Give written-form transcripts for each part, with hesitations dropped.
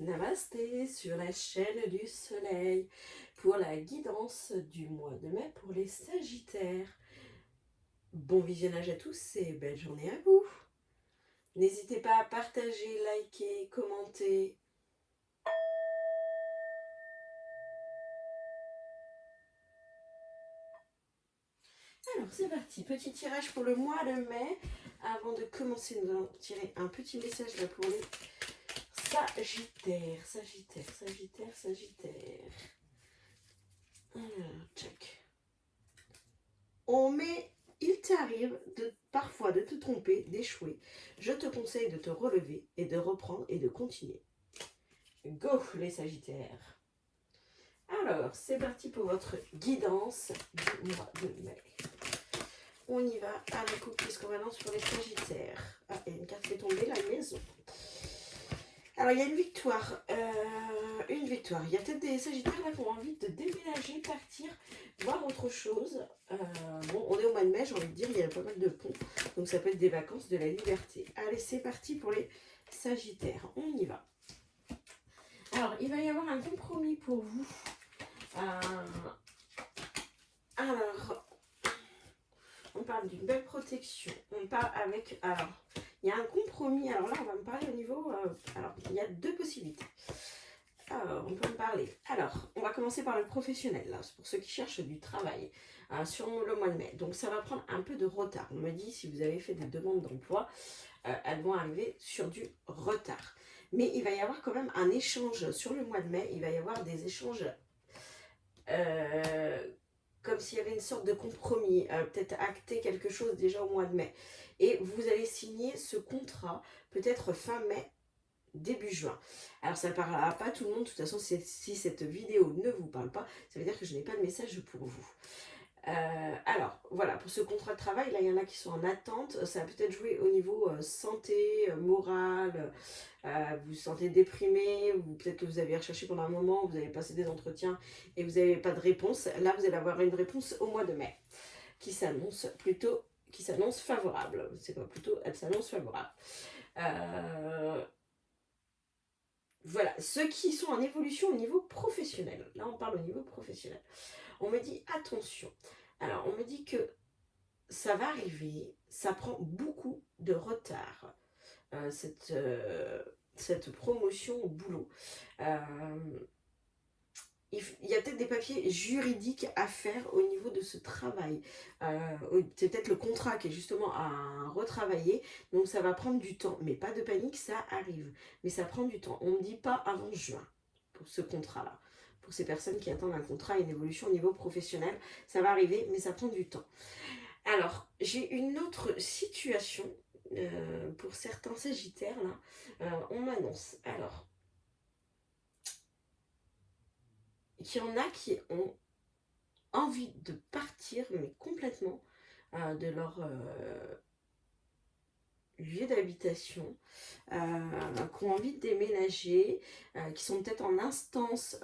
Namasté sur la chaîne du soleil pour la guidance du mois de mai pour les Sagittaires. Bon visionnage à tous et belle journée à vous. N'hésitez pas à partager, liker, commenter. Alors c'est parti, petit tirage pour le mois de mai. Avant de commencer, nous allons tirer un petit message là pour les Sagittaires. Sagittaires. Alors, check. Il t'arrive parfois de te tromper, d'échouer. Je te conseille de te relever et de reprendre et de continuer. Go les Sagittaires. Alors, c'est parti pour votre guidance du mois de mai. On y va à la coupe puisqu'on va lancer sur les Sagittaires. Ah, il y a une carte qui est tombée, la maison. Alors, il y a une victoire. Il y a peut-être des Sagittaires là qui ont envie de déménager, partir, voir autre chose. Bon, on est au mois de mai, j'ai envie de dire, il y a pas mal de ponts. Donc, ça peut être des vacances, de la liberté. Allez, c'est parti pour les Sagittaires. On y va. Alors, il va y avoir un compromis pour vous. Alors, on parle d'une belle protection. On parle avec... Alors, il y a un compromis. Alors là, on va me parler au niveau... alors, il y a deux possibilités. Alors, on peut me parler. Alors, on va commencer par le professionnel. Là, c'est pour ceux qui cherchent du travail sur le mois de mai. Donc, ça va prendre un peu de retard. On me dit, si vous avez fait des demandes d'emploi, elles vont arriver sur du retard. Mais il va y avoir quand même un échange sur le mois de mai. Il va y avoir des échanges comme s'il y avait une sorte de compromis. Peut-être acter quelque chose déjà au mois de mai. Et vous allez signer ce contrat peut-être fin mai, début juin. Alors ça ne parlera pas à tout le monde, de toute façon si cette vidéo ne vous parle pas, ça veut dire que je n'ai pas de message pour vous. Alors voilà, pour ce contrat de travail, là il y en a qui sont en attente, ça va peut-être jouer au niveau santé, morale, vous vous sentez déprimé, ou peut-être que vous avez recherché pendant un moment, vous avez passé des entretiens et vous n'avez pas de réponse. Là vous allez avoir une réponse au mois de mai qui s'annonce favorable. C'est pas plutôt, elle s'annonce favorable. Voilà, ceux qui sont en évolution au niveau professionnel. Là, on parle au niveau professionnel. On me dit attention. Alors, on me dit que ça va arriver, ça prend beaucoup de retard, cette promotion au boulot. Il y a peut-être des papiers juridiques à faire au niveau de ce travail. C'est peut-être le contrat qui est justement à retravailler. Donc ça va prendre du temps. Mais pas de panique, ça arrive. Mais ça prend du temps. On ne dit pas avant juin pour ce contrat-là. Pour ces personnes qui attendent un contrat et une évolution au niveau professionnel, ça va arriver, mais ça prend du temps. Alors, j'ai une autre situation pour certains Sagittaires. Là, on m'annonce. Alors, qu'il y en a qui ont envie de partir, mais complètement, de leur lieu d'habitation, qui ont envie de déménager, qui sont peut-être en instance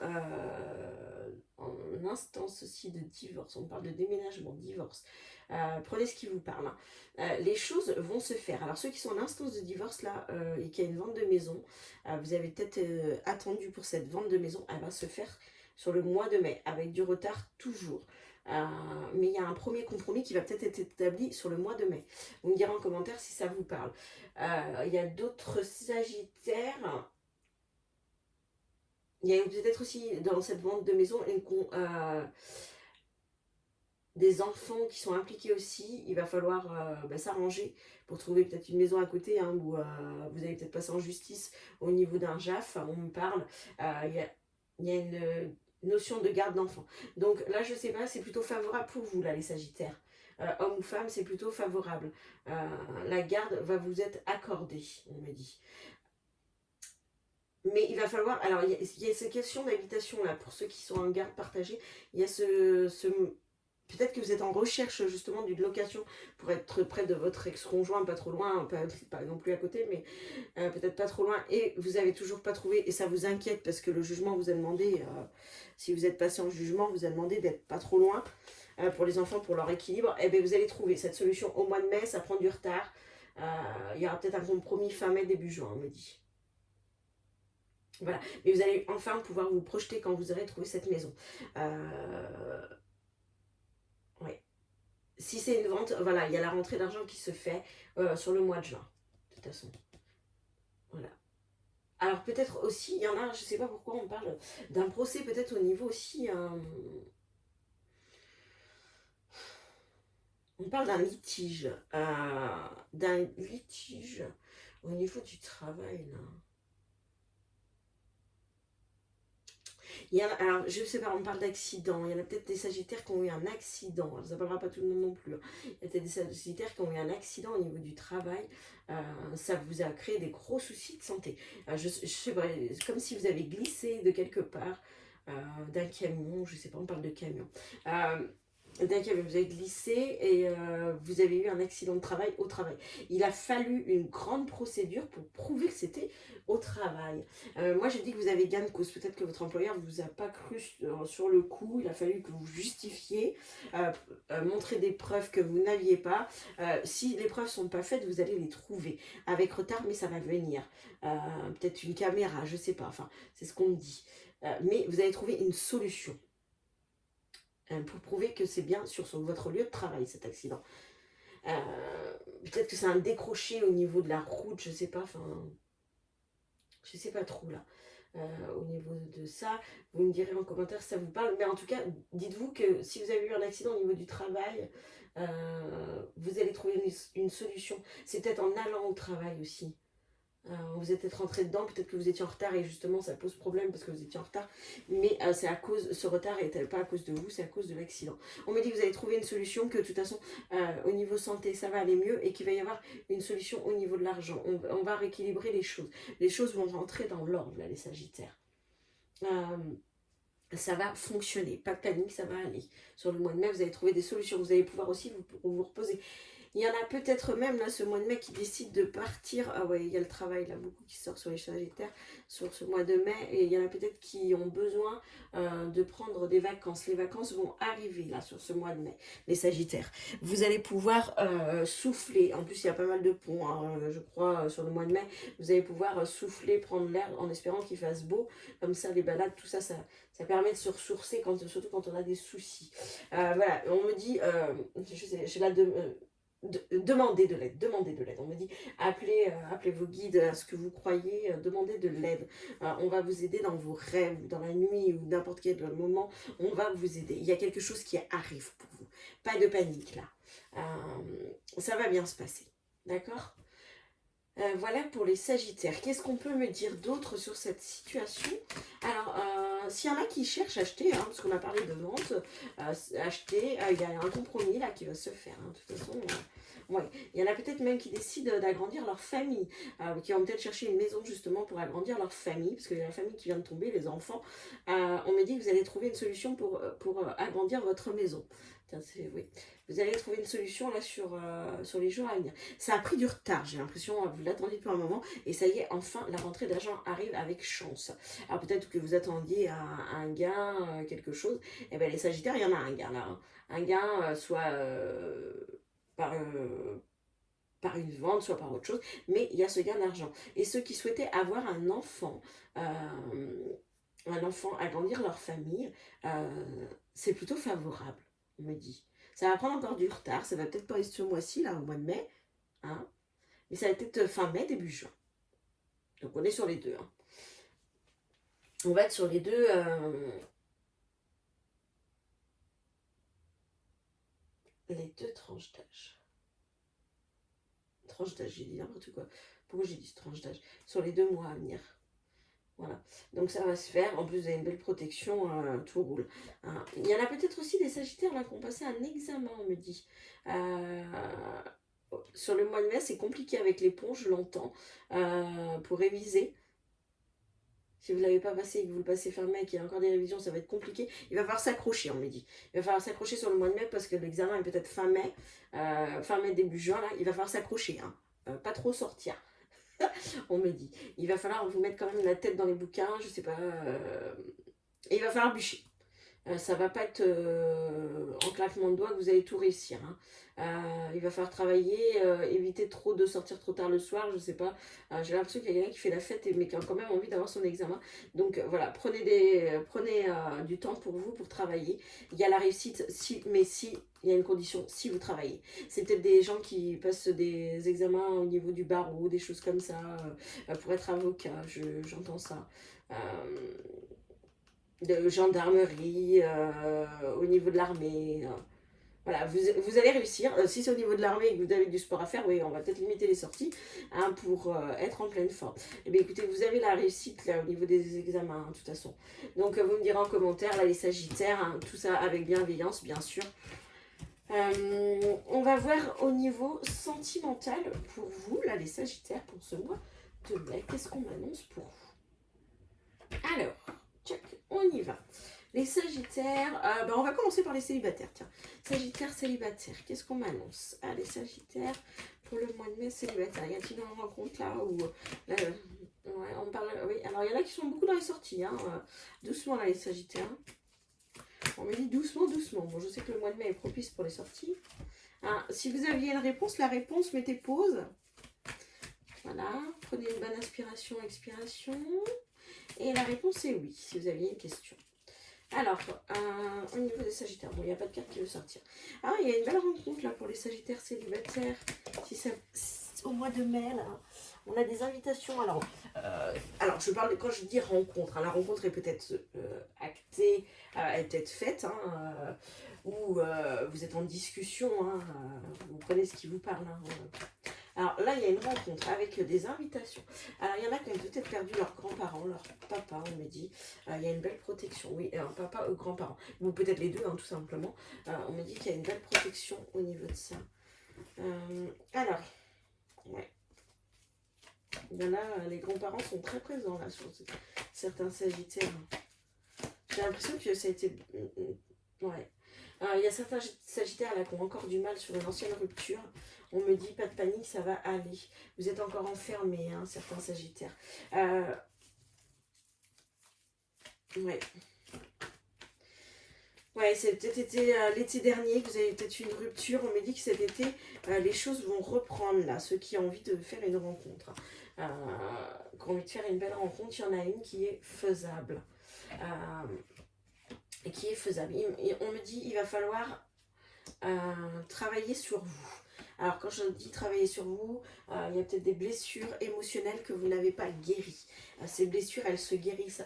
aussi de divorce. On parle de déménagement, divorce. Prenez ce qui vous parle. Les choses vont se faire. Alors ceux qui sont en instance de divorce là et qui a une vente de maison, vous avez peut-être attendu pour cette vente de maison, elle va se faire sur le mois de mai, avec du retard toujours. Mais il y a un premier compromis qui va peut-être être établi sur le mois de mai. Vous me direz en commentaire si ça vous parle. Il y a d'autres Sagittaires. Il y a peut-être aussi dans cette vente de maison des enfants qui sont impliqués aussi. Il va falloir s'arranger pour trouver peut-être une maison à côté où vous allez peut-être passer en justice au niveau d'un JAF. On me parle. Il y a une notion de garde d'enfant. Donc là, je sais pas, c'est plutôt favorable pour vous, là, les Sagittaires. Homme ou femme, c'est plutôt favorable. La garde va vous être accordée, on me dit. Mais il va falloir... Alors, il y a ces questions d'habitation, là, pour ceux qui sont en garde partagée. Il y a peut-être que vous êtes en recherche justement d'une location pour être près de votre ex-conjoint, pas trop loin, pas non plus à côté, mais peut-être pas trop loin, et vous avez toujours pas trouvé, et ça vous inquiète parce que le jugement vous a demandé, si vous êtes passé en jugement, vous a demandé d'être pas trop loin pour les enfants, pour leur équilibre, et bien vous allez trouver cette solution au mois de mai, ça prend du retard, il y aura peut-être un compromis fin mai, début juin, on me dit. Voilà, mais vous allez enfin pouvoir vous projeter quand vous aurez trouvé cette maison. Ouais. Si c'est une vente, voilà, il y a la rentrée d'argent qui se fait sur le mois de juin, de toute façon. Voilà. Alors peut-être aussi, il y en a, je ne sais pas pourquoi on parle d'un procès, peut-être au niveau aussi, on parle d'un litige au niveau du travail, là. Alors, je ne sais pas, on parle d'accident. Il y en a peut-être des sagittaires qui ont eu un accident. Alors, ça ne parlera pas tout le monde non plus, hein. Il y a peut-être des sagittaires qui ont eu un accident au niveau du travail. Ça vous a créé des gros soucis de santé. Je sais pas, c'est comme si vous avez glissé de quelque part, d'un camion. Je ne sais pas, on parle de camion. D'un camion, vous avez glissé et vous avez eu un accident de travail au travail. Il a fallu une grande procédure pour prouver que c'était au travail. Moi, j'ai dit que vous avez gain de cause. Peut-être que votre employeur ne vous a pas cru sur le coup. Il a fallu que vous justifiez, montrer des preuves que vous n'aviez pas. Si les preuves ne sont pas faites, vous allez les trouver. Avec retard, mais ça va venir. Peut-être une caméra, je ne sais pas. Enfin, c'est ce qu'on me dit. Mais vous allez trouver une solution pour prouver que c'est bien sur votre lieu de travail, cet accident. Peut-être que c'est un décroché au niveau de la route, je sais pas, enfin, je sais pas trop là. Au niveau de ça, vous me direz en commentaire si ça vous parle, mais en tout cas, dites-vous que si vous avez eu un accident au niveau du travail, vous allez trouver une solution. C'est peut-être en allant au travail aussi. Vous êtes peut-être rentré dedans, peut-être que vous étiez en retard et justement ça pose problème parce que vous étiez en retard, mais c'est à cause, ce retard n'est pas à cause de vous, c'est à cause de l'accident. On me dit que vous allez trouver une solution, que de toute façon au niveau santé ça va aller mieux et qu'il va y avoir une solution au niveau de l'argent. On va rééquilibrer les choses. Les choses vont rentrer dans l'ordre là, les Sagittaires. Ça va fonctionner, pas de panique, ça va aller. Sur le mois de mai, vous allez trouver des solutions, vous allez pouvoir aussi vous reposer. Il y en a peut-être même là ce mois de mai qui décident de partir. Ah ouais, il y a le travail là, beaucoup qui sort sur les Sagittaires sur ce mois de mai. Et il y en a peut-être qui ont besoin de prendre des vacances. Les vacances vont arriver là sur ce mois de mai, les Sagittaires. Vous allez pouvoir souffler. En plus, il y a pas mal de ponts, hein, je crois, sur le mois de mai. Vous allez pouvoir souffler, prendre l'air en espérant qu'il fasse beau. Comme ça, les balades, tout ça, ça permet de se ressourcer, surtout quand on a des soucis. Voilà, on me dit, j'ai là demandez de l'aide, demandez de l'aide. On me dit, appelez vos guides à ce que vous croyez, demandez de l'aide. On va vous aider dans vos rêves, dans la nuit ou n'importe quel moment, on va vous aider. Il y a quelque chose qui arrive pour vous. Pas de panique là. Ça va bien se passer. D'accord ? Voilà pour les Sagittaires. Qu'est-ce qu'on peut me dire d'autre sur cette situation? Alors, s'il y en a qui cherchent à acheter, hein, parce qu'on a parlé de vente, acheter, il y a un compromis là qui va se faire. Hein, de toute façon, ouais. Il y en a peut-être même qui décident d'agrandir leur famille, qui vont peut-être chercher une maison justement pour agrandir leur famille, parce qu'il y a la famille qui vient de tomber, les enfants. On me dit que vous allez trouver une solution pour agrandir votre maison. Oui. Vous allez trouver une solution là sur les jours à venir. Ça a pris du retard, j'ai l'impression, vous l'attendiez depuis un moment, et ça y est, enfin, la rentrée d'argent arrive avec chance. Alors peut-être que vous attendiez un gain, quelque chose, et bien les Sagittaires, il y en a un gain là. Hein. Un gain, soit par, par une vente, soit par autre chose, mais il y a ce gain d'argent. Et ceux qui souhaitaient avoir un enfant, agrandir leur famille, c'est plutôt favorable, on me dit. Ça va prendre encore du retard, ça va peut-être pas être ce mois-ci, là, au mois de mai, hein, mais ça va être fin mai, début juin. Donc on est sur les deux. Hein. On va être sur les deux. Les deux tranches d'âge. Tranche d'âge, j'ai dit n'importe quoi. Pourquoi j'ai dit tranche d'âge? Sur les 2 mois à venir. Voilà. Donc ça va se faire. En plus, vous avez une belle protection, tout roule. Hein. Il y en a peut-être aussi des Sagittaires là qui ont passé un examen, on me dit. Sur le mois de mai, c'est compliqué avec les ponts, je l'entends, pour réviser. Si vous ne l'avez pas passé et que vous le passez fin mai et qu'il y a encore des révisions, ça va être compliqué. Il va falloir s'accrocher, on me dit. Il va falloir s'accrocher sur le mois de mai parce que l'examen est peut-être fin mai, début juin. Là, il va falloir s'accrocher. Hein. Pas trop sortir, on me dit. Il va falloir vous mettre quand même la tête dans les bouquins, je sais pas. Et il va falloir bûcher. Ça va pas être en claquement de doigts que vous allez tout réussir. Hein. Il va falloir travailler, éviter trop de sortir trop tard le soir, je sais pas. J'ai l'impression qu'il y a quelqu'un qui fait la fête mais qui a quand même envie d'avoir son examen. Donc voilà, prenez du temps pour vous, pour travailler. Il y a la réussite, mais si, il y a une condition, si vous travaillez. C'est peut-être des gens qui passent des examens au niveau du barreau, des choses comme ça, pour être avocat, j'entends ça. Euh, de gendarmerie, au niveau de l'armée. Voilà, vous allez réussir. Si c'est au niveau de l'armée et que vous avez du sport à faire, oui, on va peut-être limiter les sorties hein, pour être en pleine forme. Eh bien écoutez, vous avez la réussite là au niveau des examens, hein, de toute façon. Donc vous me direz en commentaire, là les Sagittaires, hein, tout ça avec bienveillance, bien sûr. On va voir au niveau sentimental pour vous, là les Sagittaires, pour ce mois de mai. Qu'est-ce qu'on m'annonce pour vous? Alors, tchac, on y va. Les Sagittaires, on va commencer par les célibataires. Tiens, Sagittaire célibataire, qu'est-ce qu'on m'annonce? Ah, les Sagittaires, pour le mois de mai célibataire. Y a-t-il une rencontre là où là, ouais, on parle. Oui, alors il y en a qui sont beaucoup dans les sorties. Hein, doucement là, les Sagittaires. On me dit doucement, doucement. Bon, je sais que le mois de mai est propice pour les sorties. Hein, si vous aviez une réponse, la réponse, mettez pause. Voilà, prenez une bonne inspiration, expiration. Et la réponse est oui, si vous aviez une question. Alors, au niveau des Sagittaires, bon, il n'y a pas de carte qui veut sortir. Ah, il y a une belle rencontre là pour les Sagittaires célibataires. Si ça, au mois de mai, là, on a des invitations. Alors je parle quand je dis rencontre. Hein, la rencontre est peut-être actée, elle est peut-être faite, hein, ou vous êtes en discussion. Hein, vous prenez ce qui vous parle. Hein, alors là, il y a une rencontre avec des invitations. Alors, il y en a qui ont peut-être perdu leurs grands-parents, leur papa, on me dit. Il y a une belle protection. Oui, un papa ou grands-parents. Ou peut-être les deux, hein, tout simplement. On me dit qu'il y a une belle protection au niveau de ça. Alors, ouais. Il y en a, les grands-parents sont très présents là sur certains Sagittaires. J'ai l'impression que ça a été... Ouais. Il y a certains Sagittaires là qui ont encore du mal sur une ancienne rupture. On me dit pas de panique, ça va aller. Vous êtes encore enfermés, hein, certains Sagittaires. Ouais. Ouais, c'est peut-être été l'été dernier que vous avez peut-être eu une rupture. On me dit que cet été, les choses vont reprendre là. Ceux qui ont envie de faire une rencontre, qui ont envie de faire une belle rencontre, il y en a une qui est faisable. Et qui est faisable. On me dit il va falloir travailler sur vous. Alors quand je dis travailler sur vous, il y a peut-être des blessures émotionnelles que vous n'avez pas guéries. Ces blessures, elles se guérissent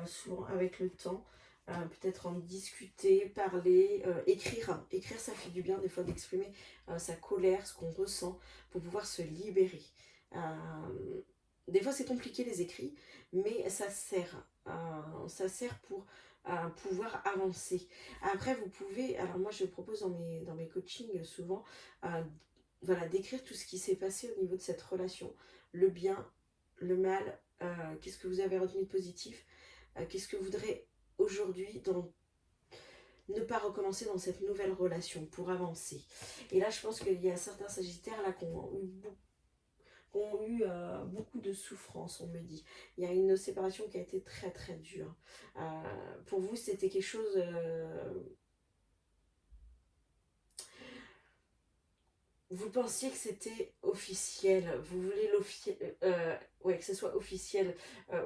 souvent avec le temps. Peut-être en discuter, parler, écrire. Écrire, ça fait du bien des fois d'exprimer sa colère, ce qu'on ressent, pour pouvoir se libérer. Des fois c'est compliqué les écrits, mais ça sert. Ça sert pour pouvoir avancer. Après vous pouvez, alors moi je propose dans mes coachings souvent, voilà, d'écrire tout ce qui s'est passé au niveau de cette relation. Le bien, le mal, qu'est-ce que vous avez retenu de positif, qu'est-ce que vous voudrez aujourd'hui ne pas recommencer dans cette nouvelle relation pour avancer. Et là je pense qu'il y a certains Sagittaires là qui ont eu beaucoup de souffrance, on me dit. Il y a une séparation qui a été très très dure. Pour vous, c'était quelque chose... vous pensiez que c'était officiel, vous voulez ouais, que ce soit officiel,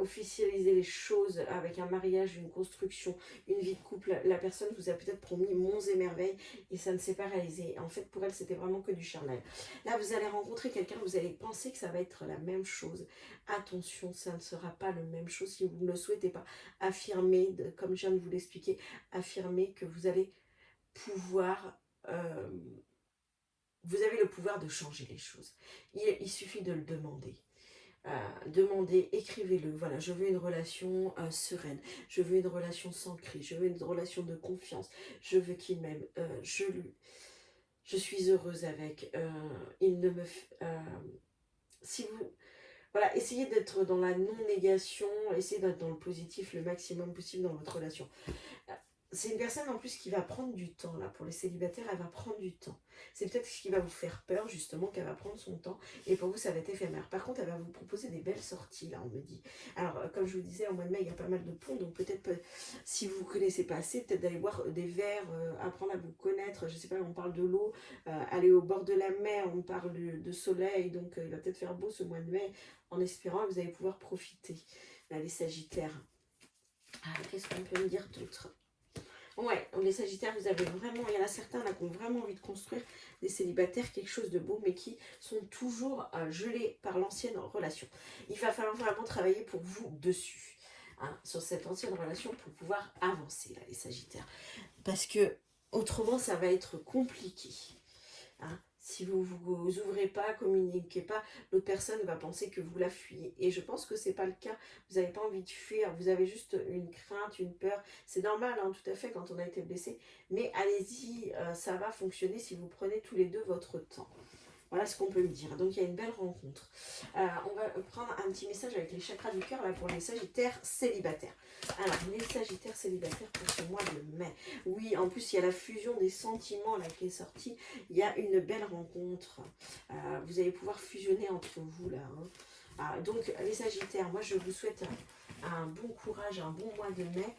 officialiser les choses avec un mariage, une construction, une vie de couple. La personne vous a peut-être promis monts et merveilles et ça ne s'est pas réalisé. En fait, pour elle, c'était vraiment que du charnel. Là, vous allez rencontrer quelqu'un, vous allez penser que ça va être la même chose. Attention, ça ne sera pas la même chose si vous ne le souhaitez pas. Affirmez, comme je viens de vous l'expliquer, affirmez que vous allez pouvoir... vous avez le pouvoir de changer les choses. Il suffit de le demander. Demandez, écrivez-le. Voilà, je veux une relation sereine. Je veux une relation sans cri. Je veux une relation de confiance. Je veux qu'il m'aime. Je suis heureuse avec. Il ne me... si vous... Voilà, essayez d'être dans la non-négation. Essayez d'être dans le positif le maximum possible dans votre relation. c'est une personne en plus qui va prendre du temps, là, pour les célibataires, elle va prendre du temps. C'est peut-être ce qui va vous faire peur, justement, qu'elle va prendre son temps, et pour vous, ça va être éphémère. Par contre, elle va vous proposer des belles sorties, là, on me dit. Alors, comme je vous disais, au mois de mai, il y a pas mal de ponts, donc peut-être, si vous ne connaissez pas assez, peut-être d'aller boire des verres, apprendre à vous connaître, je sais pas, on parle de l'eau, aller au bord de la mer, on parle de soleil, donc il va peut-être faire beau ce mois de mai, en espérant que vous allez pouvoir profiter, là, les Sagittaires. Ah, qu'est-ce qu'on peut me dire d'autre? Ouais, les Sagittaires, vous avez vraiment, il y en a certains là qui ont vraiment envie de construire des célibataires, quelque chose de beau, mais qui sont toujours gelés par l'ancienne relation. Il va falloir vraiment travailler pour vous dessus, hein, sur cette ancienne relation pour pouvoir avancer, là, les Sagittaires. Parce que autrement, ça va être compliqué. Hein. Si vous vous ouvrez pas, communiquez pas, l'autre personne va penser que vous la fuyez. Et je pense que c'est pas le cas. Vous n'avez pas envie de fuir, vous avez juste une crainte, une peur. C'est normal, hein, tout à fait, quand on a été blessé. Mais allez-y, ça va fonctionner si vous prenez tous les deux votre temps. Voilà ce qu'on peut me dire. Donc il y a une belle rencontre. On va prendre un petit message avec les chakras du cœur là pour les Sagittaires célibataires. Alors les Sagittaires célibataires pour ce mois de mai. Oui, en plus il y a la fusion des sentiments là qui est sortie. Il y a une belle rencontre. Vous allez pouvoir fusionner entre vous là. Hein. Donc les Sagittaires, moi je vous souhaite un bon courage, un bon mois de mai,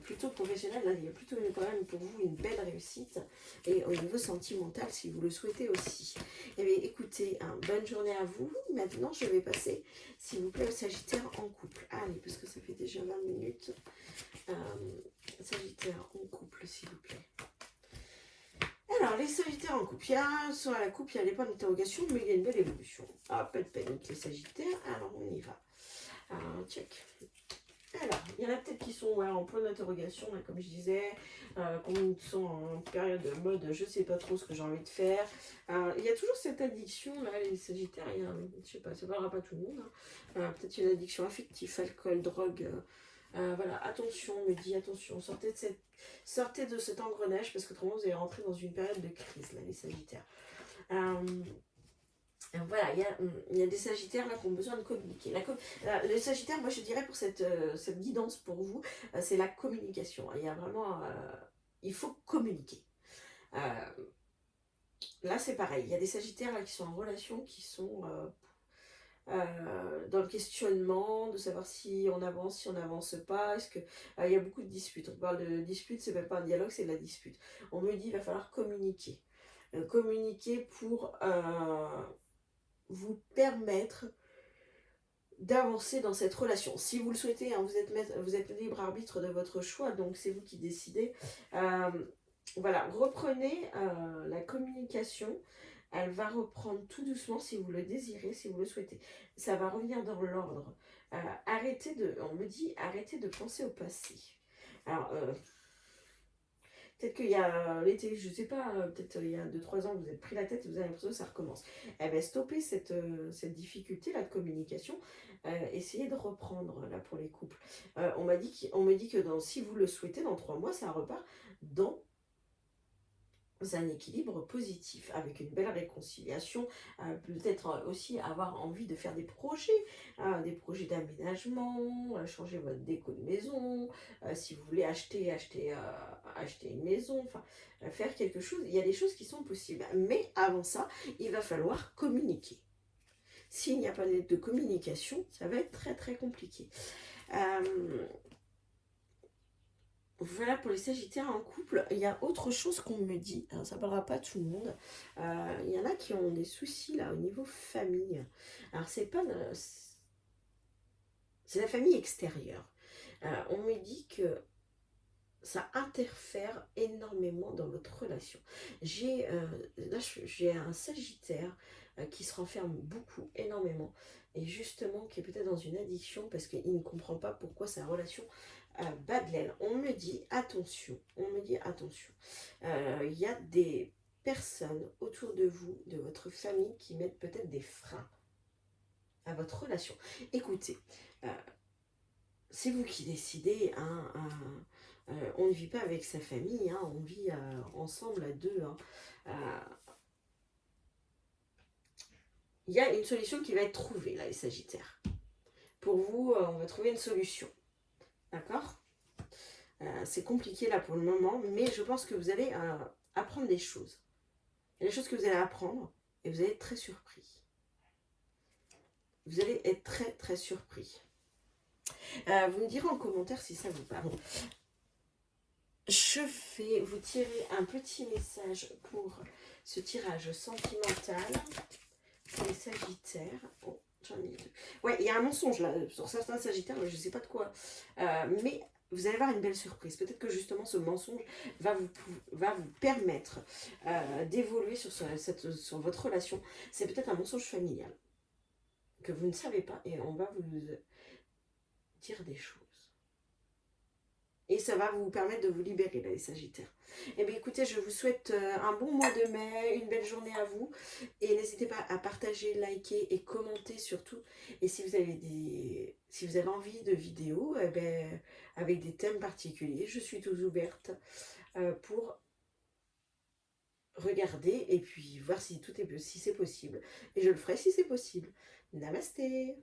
plutôt professionnel, là, il y a plutôt quand même pour vous une belle réussite, et au niveau sentimental si vous le souhaitez aussi. Eh bien écoutez, bonne journée à vous. Maintenant je vais passer s'il vous plaît au Sagittaire en couple. Allez, parce que ça fait déjà 20 minutes. Sagittaire en couple s'il vous plaît. Alors, les Sagittaires en couple, il y a sur la coupe, il y a les points d'interrogation, mais il y a une belle évolution. Ah, pas de panique les Sagittaires, alors on y va. Check. Alors, il y en a peut-être qui sont en point d'interrogation, comme je disais, qui sont en période de mode, je sais pas trop ce que j'ai envie de faire. Il y a toujours cette addiction, là, les Sagittaires, je sais pas, ça ne parlera pas tout le monde. Hein. Peut-être une addiction affective, alcool, drogue. Voilà, attention, on me dit attention, sortez de cet engrenage, parce qu'autrement vous allez rentrer dans une période de crise, là, les Sagittaires. Voilà, il y a des Sagittaires là qui ont besoin de communiquer. Les Sagittaires, moi je dirais pour cette guidance pour vous, c'est la communication. Il y a vraiment, il faut communiquer. Là c'est pareil, il y a des Sagittaires là qui sont en relation, qui sont dans le questionnement, de savoir si on n'avance pas. Est-ce que il y a beaucoup de disputes. On parle de disputes, c'est même pas un dialogue, c'est de la dispute. On me dit il va falloir communiquer. Communiquer pour vous permettre d'avancer dans cette relation. Si vous le souhaitez, hein, vous êtes libre arbitre de votre choix, donc c'est vous qui décidez. Voilà, reprenez la communication. Elle va reprendre tout doucement si vous le désirez, si vous le souhaitez. Ça va revenir dans l'ordre. On me dit, arrêtez de penser au passé. Alors, peut-être qu'il y a l'été, je ne sais pas, peut-être il y a 2-3 ans, vous êtes pris la tête et vous avez l'impression que ça recommence. Eh bien, stoppez cette difficulté-là de communication. Essayez de reprendre, là, pour les couples. On me dit que si vous le souhaitez, dans 3 mois, ça repart dans un équilibre positif, avec une belle réconciliation, peut-être aussi avoir envie de faire des projets d'aménagement, changer votre déco de maison, si vous voulez acheter une maison, enfin faire quelque chose. Il y a des choses qui sont possibles, mais avant ça, il va falloir communiquer. S'il n'y a pas de communication, ça va être très très compliqué. Voilà pour les Sagittaires en couple. Il y a autre chose qu'on me dit. Alors, ça ne parlera pas à tout le monde. Il y en a qui ont des soucis là au niveau famille. Alors c'est la famille extérieure. On me dit que ça interfère énormément dans votre relation. J'ai un Sagittaire qui se renferme beaucoup, énormément, et justement qui est peut-être dans une addiction parce qu'il ne comprend pas pourquoi sa relation bat de l'aile. On me dit attention, il y a des personnes autour de vous, de votre famille, qui mettent peut-être des freins à votre relation. Écoutez, c'est vous qui décidez, hein, on ne vit pas avec sa famille, hein, on vit ensemble à deux. Hein. Il y a une solution qui va être trouvée, là, les Sagittaires. Pour vous, on va trouver une solution. D'accord ? C'est compliqué là pour le moment, mais je pense que vous allez apprendre des choses. Il y a des choses que vous allez apprendre et vous allez être très surpris. Vous allez être très très surpris. Vous me direz en commentaire si ça vous parle. Je vais vous tirer un petit message pour ce tirage sentimental pour les Sagittaires. Oh, j'en ai deux. Ouais, il y a un mensonge là sur certains Sagittaires, mais je ne sais pas de quoi. Mais vous allez avoir une belle surprise. Peut-être que justement ce mensonge va vous permettre d'évoluer sur votre relation. C'est peut-être un mensonge familial que vous ne savez pas et on va vous dire des choses. Et ça va vous permettre de vous libérer, là, les Sagittaires. Eh bien, écoutez, je vous souhaite un bon mois de mai, une belle journée à vous. Et n'hésitez pas à partager, liker et commenter surtout. Et si vous avez envie de vidéos avec des thèmes particuliers, je suis toute ouverte pour regarder et puis voir si c'est possible. Et je le ferai si c'est possible. Namasté!